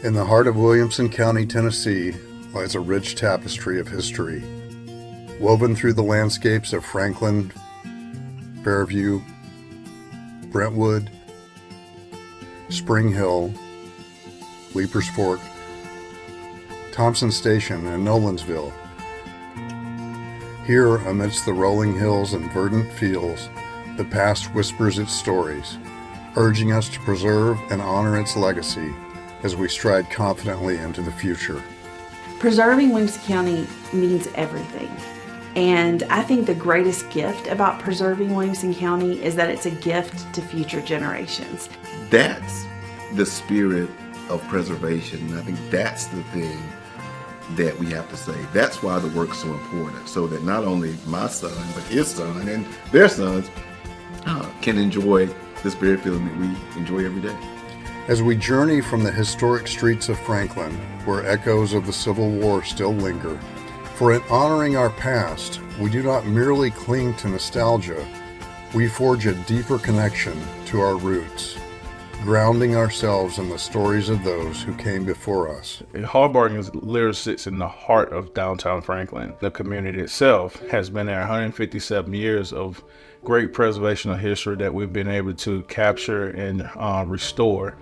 In the heart of Williamson County, Tennessee, lies a rich tapestry of history, woven through the landscapes of Franklin, Fairview, Brentwood, Spring Hill, Leapers Fork, Thompson Station, and Nolansville. Here, amidst the rolling hills and verdant fields, the past whispers its stories, urging us to preserve and honor its legacy as we stride confidently into the future. Preserving Williamson County means everything. And I think the greatest gift about preserving Williamson County is that it's a gift to future generations. That's the spirit of preservation. I think that's the thing that we have to say. That's why the work's so important, so that not only my son, but his son and their sons can enjoy this very feeling that we enjoy every day. As we journey from the historic streets of Franklin, where echoes of the Civil War still linger, for in honoring our past, we do not merely cling to nostalgia, we forge a deeper connection to our roots, grounding ourselves in the stories of those who came before us. Hard Bargain literally sits in the heart of downtown Franklin. The community itself has been there 157 years of great preservation of history that we've been able to capture and restore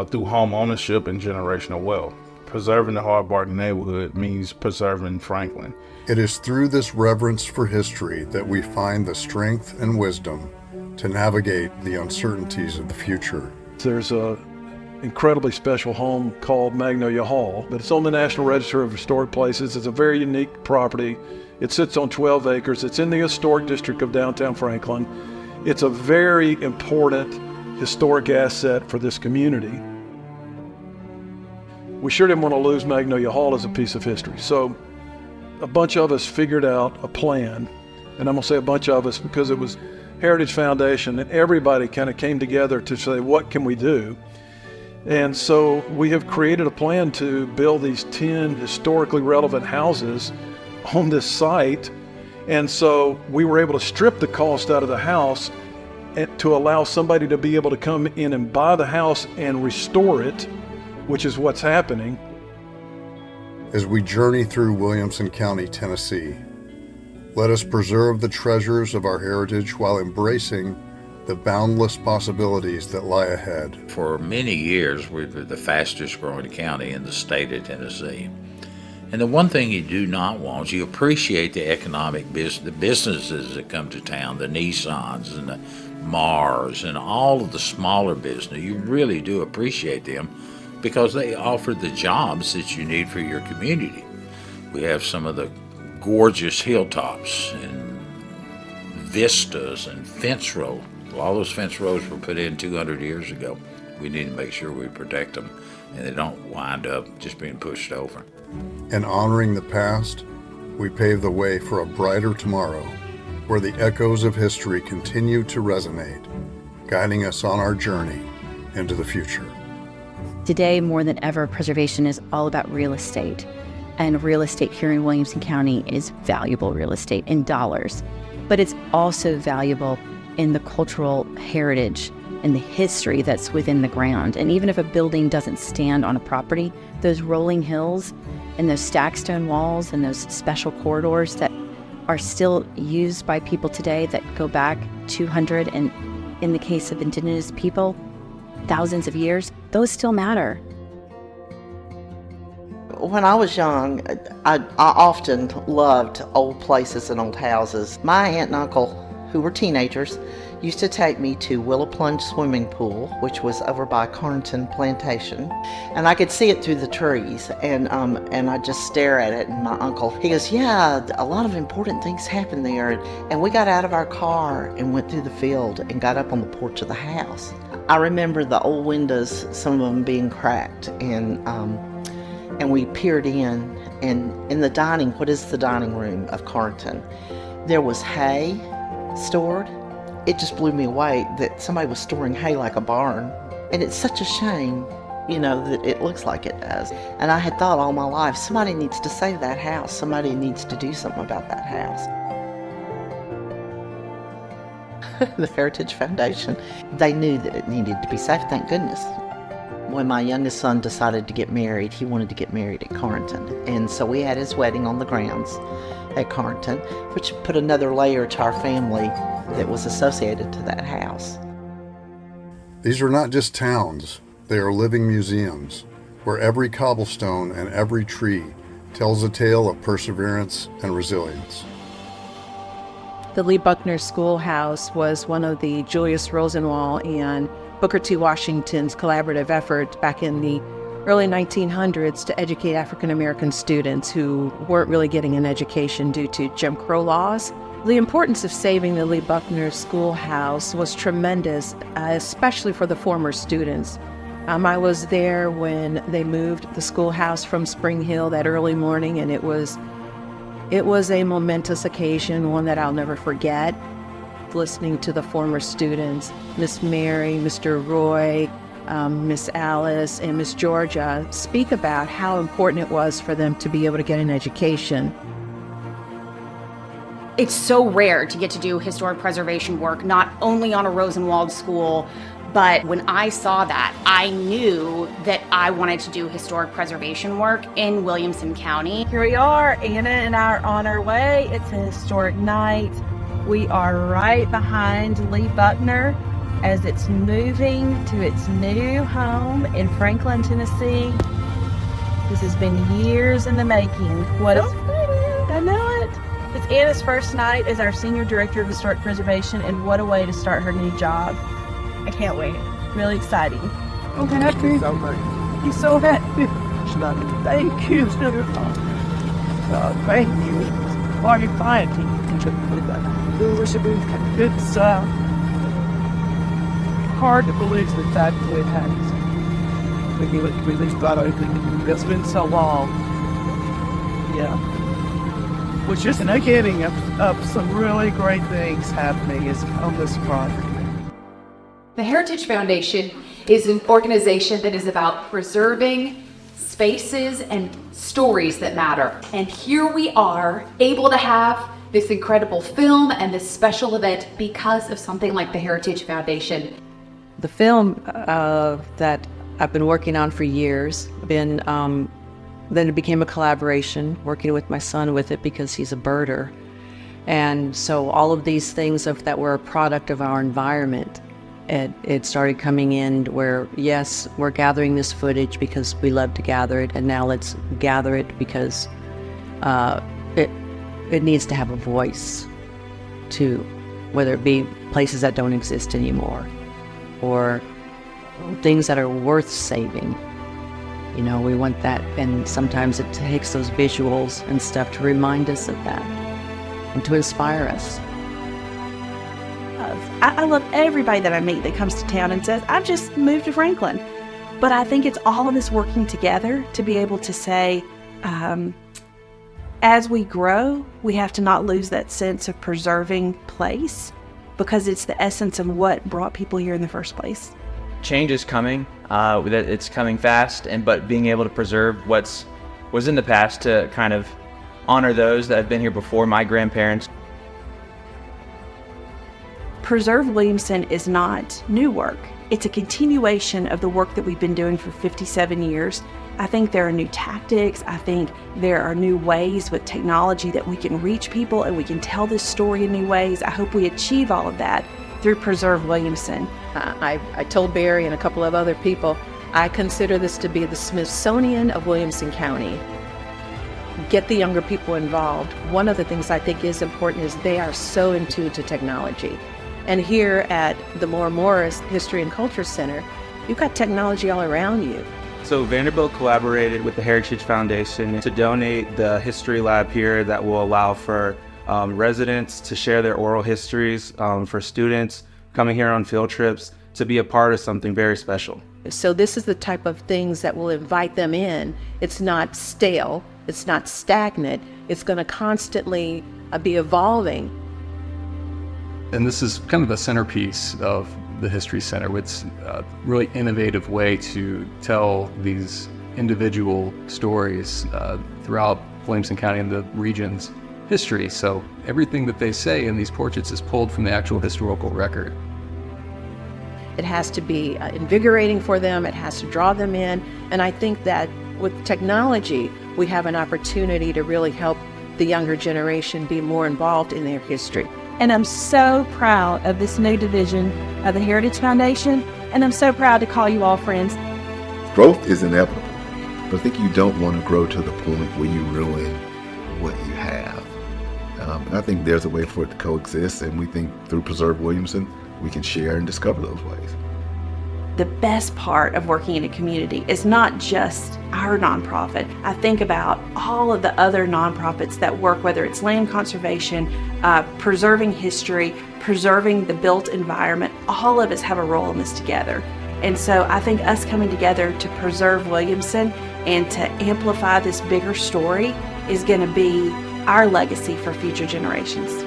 through home ownership and generational wealth. Preserving the Hard Bargain neighborhood means preserving Franklin. It is through this reverence for history that we find the strength and wisdom to navigate the uncertainties of the future. There's a incredibly special home called Magnolia Hall, but it's on the National Register of Historic Places. It's a very unique property. It sits on 12 acres. It's in the historic district of downtown Franklin. It's a very important historic asset for this community. We sure didn't want to lose Magnolia Hall as a piece of history. So a bunch of us figured out a plan, and I'm gonna say a bunch of us because it was Heritage Foundation, and everybody kind of came together to say, what can we do? And so we have created a plan to build these 10 historically relevant houses on this site. And so we were able to strip the cost out of the house and to allow somebody to be able to come in and buy the house and restore it, which is what's happening. As we journey through Williamson County, Tennessee, let us preserve the treasures of our heritage while embracing the boundless possibilities that lie ahead. For many years, we were the fastest growing county in the state of Tennessee. And the one thing you do not want, you appreciate the economic the businesses that come to town, the Nissans and the Mars and all of the smaller business. You really do appreciate them because they offer the jobs that you need for your community. We have some of the gorgeous hilltops and vistas and fence rows. All those fence rows were put in 200 years ago. We need to make sure we protect them and they don't wind up just being pushed over. In honoring the past, we pave the way for a brighter tomorrow where the echoes of history continue to resonate, guiding us on our journey into the future. Today, more than ever, preservation is all about real estate. And real estate here in Williamson County is valuable real estate in dollars. But it's also valuable in the cultural heritage and the history that's within the ground. And even if a building doesn't stand on a property, those rolling hills and those stacked stone walls and those special corridors that are still used by people today that go back 200 and in the case of indigenous people, thousands of years, those still matter. When I was young, I often loved old places and old houses. My aunt and uncle, who were teenagers, used to take me to Willow Plunge Swimming Pool, which was over by Carnton Plantation. And I could see it through the trees, and I'd just stare at it, and my uncle, he goes, yeah, a lot of important things happen there. And we got out of our car and went through the field and got up on the porch of the house. I remember the old windows, some of them being cracked, and we peered in, and in the what is the dining room of Carnton, there was hay stored. It just blew me away that somebody was storing hay like a barn. And it's such a shame, that it looks like it does. And I had thought all my life, somebody needs to save that house. Somebody needs to do something about that house. The Heritage Foundation, they knew that it needed to be saved, thank goodness. When my youngest son decided to get married, he wanted to get married at Carnton. And so we had his wedding on the grounds at Carnton, which put another layer to our family that was associated to that house. These are not just towns, they are living museums, where every cobblestone and every tree tells a tale of perseverance and resilience. The Lee Buckner Schoolhouse was one of the Julius Rosenwald and Booker T. Washington's collaborative effort back in the early 1900s to educate African American students who weren't really getting an education due to Jim Crow laws. The importance of saving the Lee Buckner Schoolhouse was tremendous, especially for the former students. I was there when they moved the schoolhouse from Spring Hill that early morning, and it was a momentous occasion, one that I'll never forget. Listening to the former students, Miss Mary, Mr. Roy, Miss Alice, and Miss Georgia, speak about how important it was for them to be able to get an education. It's so rare to get to do historic preservation work, not only on a Rosenwald school, but when I saw that, I knew that I wanted to do historic preservation work in Williamson County. Here we are, Anna and I are on our way. It's a historic night. We are right behind Lee Buckner as it's moving to its new home in Franklin, Tennessee. This has been years in the making. What I know it. It's Anna's first night as our Senior Director of Historic Preservation, and what a way to start her new job. I can't wait. Really exciting. I'm happy. He's so happy. Thank you. Thank you. Why are you finding? It's hard to believe that it has. We just thought it's been so long. Yeah. Which is the beginning of some really great things happening on this property. The Heritage Foundation is an organization that is about preserving spaces and stories that matter. And here we are, able to have this incredible film and this special event because of something like the Heritage Foundation. The film that I've been working on for years, then it became a collaboration, working with my son with it because he's a birder. And so all of these things that were a product of our environment, it started coming in where, yes, we're gathering this footage because we love to gather it, and now let's gather it because it needs to have a voice too, whether it be places that don't exist anymore or things that are worth saving. You know, we want that, and sometimes it takes those visuals and stuff to remind us of that and to inspire us. I love everybody that I meet that comes to town and says, I've just moved to Franklin. But I think it's all of us working together to be able to say, as we grow, we have to not lose that sense of preserving place, because it's the essence of what brought people here in the first place. Change is coming. It's coming fast, but being able to preserve was in the past to kind of honor those that have been here before, my grandparents. Preserve Williamson is not new work. It's a continuation of the work that we've been doing for 57 years. I think there are new tactics. I think there are new ways with technology that we can reach people and we can tell this story in new ways. I hope we achieve all of that through Preserve Williamson. I told Barry and a couple of other people, I consider this to be the Smithsonian of Williamson County. Get the younger people involved. One of the things I think is important is they are so in tune to technology. And here at the Moore Morris History and Culture Center, you've got technology all around you. So Vanderbilt collaborated with the Heritage Foundation to donate the history lab here that will allow for residents to share their oral histories, for students coming here on field trips to be a part of something very special. So this is the type of things that will invite them in. It's not stale, it's not stagnant, it's going to constantly be evolving. And this is kind of the centerpiece of the History Center. It's a really innovative way to tell these individual stories throughout Williamson County and the region's history. So everything that they say in these portraits is pulled from the actual historical record. It has to be invigorating for them. It has to draw them in. And I think that with technology, we have an opportunity to really help the younger generation be more involved in their history. And I'm so proud of this new division of the Heritage Foundation, and I'm so proud to call you all friends. Growth is inevitable, but I think you don't want to grow to the point where you ruin what you have. And I think there's a way for it to coexist, and we think through Preserve Williamson, we can share and discover those ways. The best part of working in a community is not just our nonprofit. I think about all of the other nonprofits that work, whether it's land conservation, preserving history, preserving the built environment. All of us have a role in this together. And so I think us coming together to preserve Williamson and to amplify this bigger story is going to be our legacy for future generations.